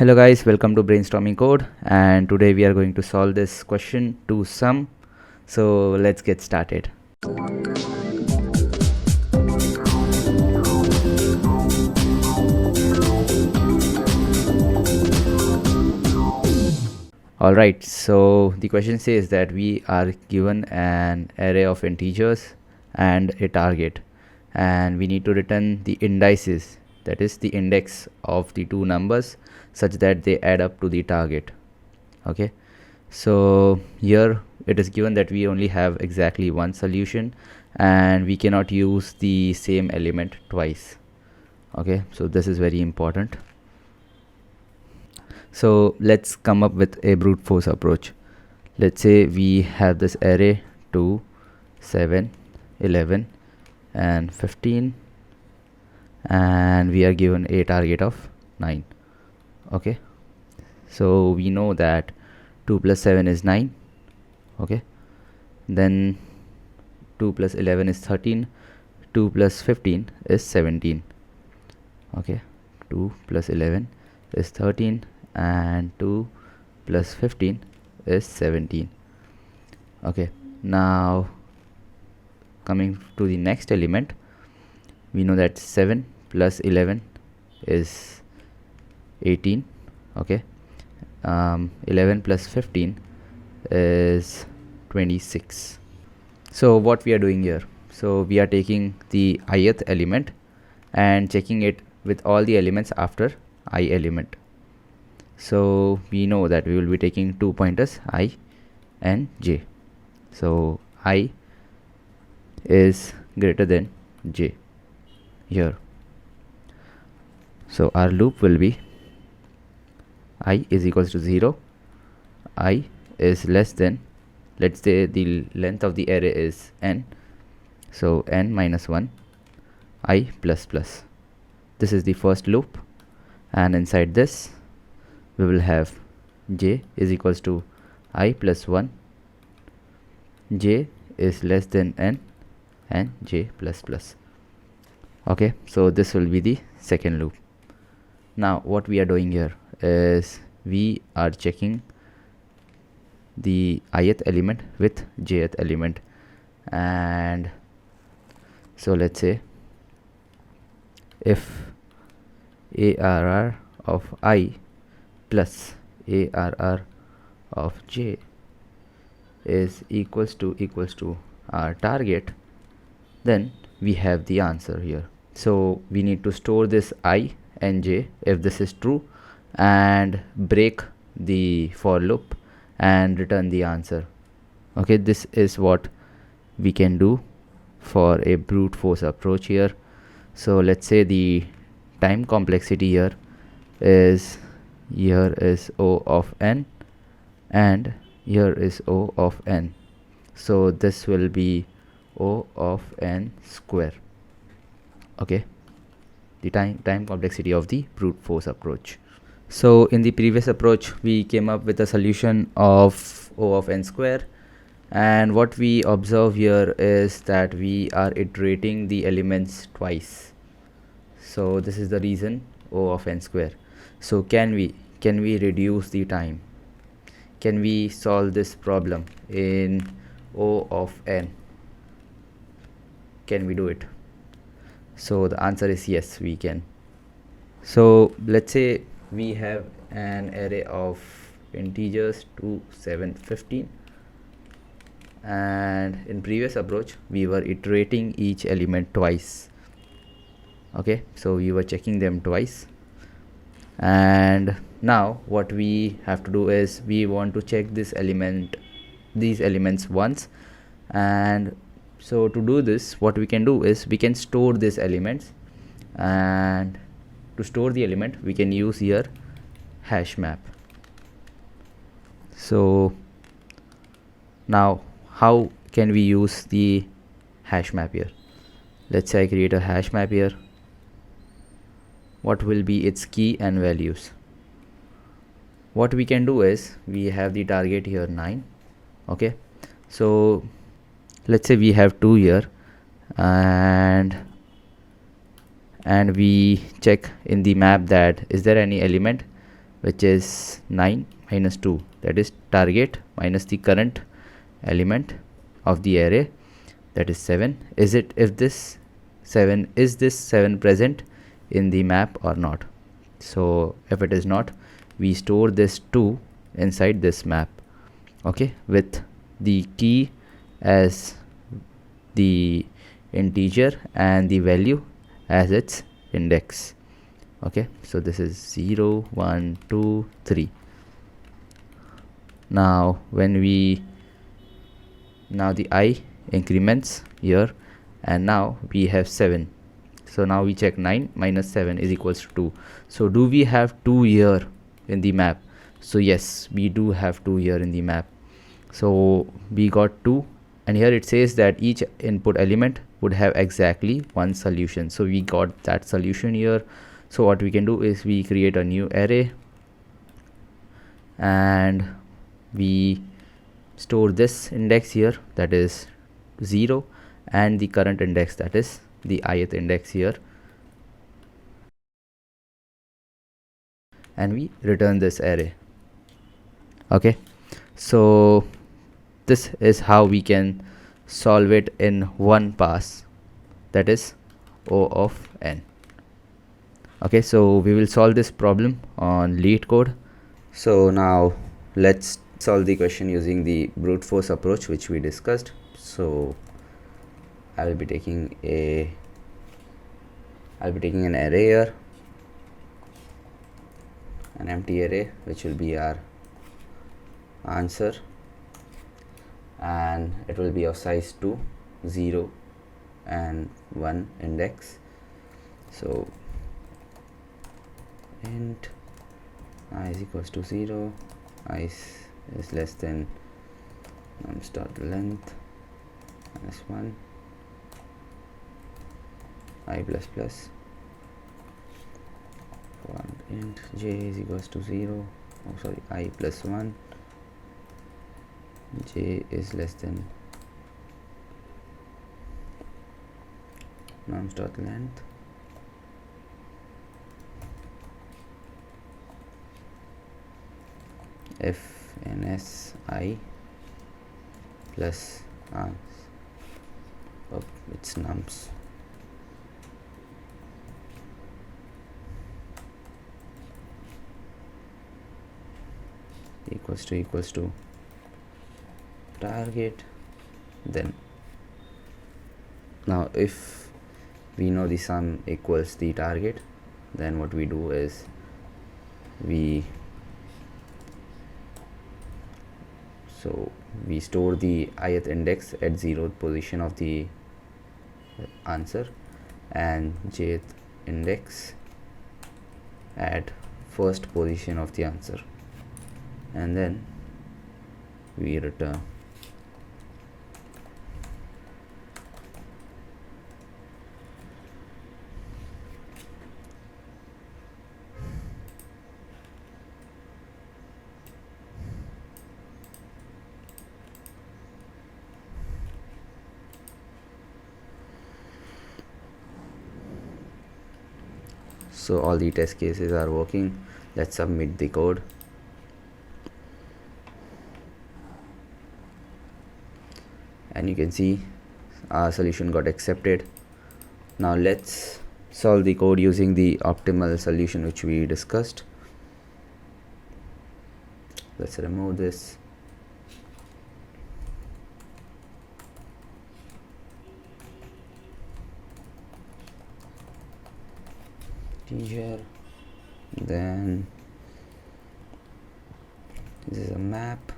Hello guys, welcome to Brainstorming Code, and today we are going to solve this question to sum. So let's get started. Alright, so the question says that we are given an array of integers and a target, and we need to return the indices, that is the index of the two numbers, such that they add up to the target. Okay, so here it is given that we only have exactly one solution and we cannot use the same element twice. Okay, so this is very important. So let's come up with a brute force approach. Let's say we have this array 2, 7, 11 and 15, and we are given a target of 9. Okay, so we know that 2 plus 7 is 9. Okay, then 2 plus 11 is 13, 2 plus 15 is 17. Okay, 2 plus 11 is 13 and 2 plus 15 is 17. Okay, now coming to the next element, we know that 7 plus 11 is 18. Okay, 11 plus 15 is 26. So what we are doing here, so we are taking the ith element and checking it with all the elements after I element. So we know that we will be taking two pointers I and j. So I is greater than j here. So our loop will be I is equals to 0, I is less than, let's say the length of the array is n, so n minus 1, I plus plus. This is the first loop, and inside this we will have j is equals to I plus 1, j is less than n, and j plus plus. Okay, so this will be the second loop. Now what we are doing here is we are checking the ith element with jth element, and so let's say if arr of I plus arr of j is equals to our target, then we have the answer here. So we need to store this I and j if this is true and break the for loop and return the answer. Okay, this is what we can do for a brute force approach here. So let's say the time complexity here is O of n and here is O of n, so this will be O of n square. Okay, the time complexity of the brute force approach. So in the previous approach we came up with a solution of O of n square, and what we observe here is that we are iterating the elements twice. So this is the reason O of n square. So can we reduce the time? Can we solve this problem in O of n? Can we do it? So the answer is yes, we can. So let's say we have an array of integers 2, 7, 15, and in previous approach we were iterating each element twice. Okay, so we were checking them twice, and now what we have to do is we want to check these elements once. And so to do this, what we can do is we can store these elements, and to store the element we can use here hash map. So now how can we use the hash map here? Let's say I create a hash map here. What will be its key and values? What we can do is we have the target here 9. Okay, so let's say we have 2 here, and we check in the map that is there any element which is 9 minus 2, that is target minus the current element of the array, that is 7. Is this 7 present in the map or not? So if it is not, we store this 2 inside this map, okay, with the key as the integer and the value as its index. Okay, so this is 0 1 2 3. Now the I increments here, and now we have 7. So now we check 9 minus 7 is equals to 2. So do we have 2 here in the map? So yes, we do have 2 here in the map. So we got 2, and here it says that each input element would have exactly one solution. So we got that solution here. So what we can do is we create a new array, and we store this index here, that is 0, and the current index, that is the ith index here, and we return this array. Okay, so this is how we can solve it in one pass, that is O of n. Okay, so we will solve this problem on Leetcode. So now let's solve the question using the brute force approach which we discussed. So I will be taking an array here, an empty array, which will be our answer, and it will be of size 2, 0 and 1 index. So int I is equals to 0, I is less than nums dot length minus 1, I plus plus 1, int j is equals to 0, I plus 1, j is less than nums dot length f ns I plus ans of its nums equals to target. Then now if we know the sum equals the target, then what we do is we store the ith index at 0th position of the answer and jth index at first position of the answer, and then we return. So all the test cases are working. Let's submit the code. And you can see our solution got accepted. Now let's solve the code using the optimal solution which we discussed. Let's remove this. Teacher, then this is a map.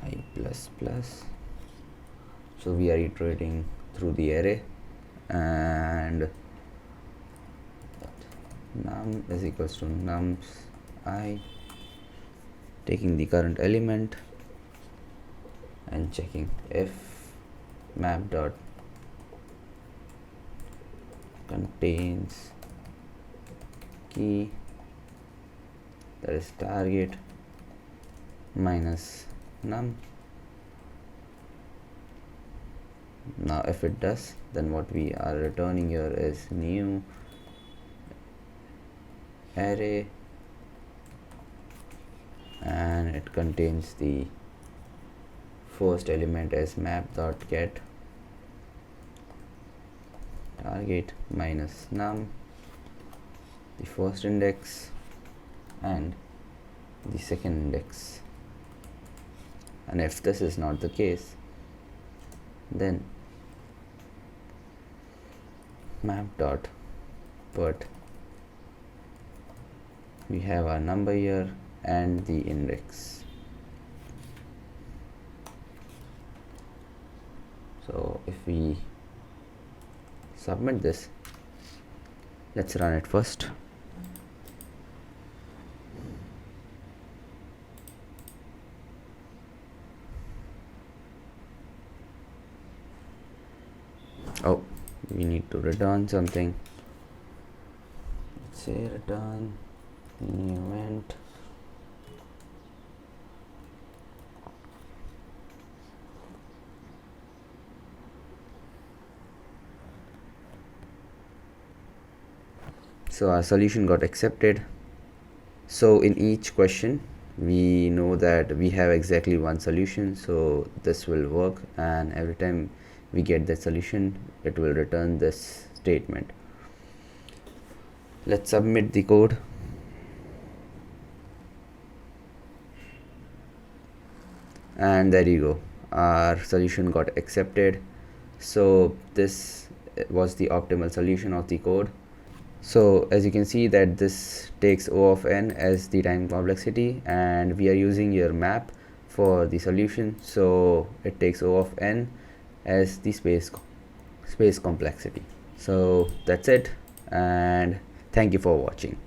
I plus plus. So we are iterating through the array, and num is equals to nums I, taking the current element and checking if map dot contains key, that is target, minus num. Now if it does, then what we are returning here is new array, and it contains the first element as map.get target minus num, the first index and the second index. And if this is not the case, then map.put, we have our number here and the index. So if we submit this, let's run it first. Oh, we need to return something. Let's say return new event. So our solution got accepted. So in each question we know that we have exactly one solution, so this will work, and every time we get the solution it will return this statement. Let's submit the code. And there you go, our solution got accepted. So this was the optimal solution of the code. So as you can see that this takes O of n as the time complexity, and we are using your map for the solution, so it takes O of n as the space complexity. So that's it, and thank you for watching.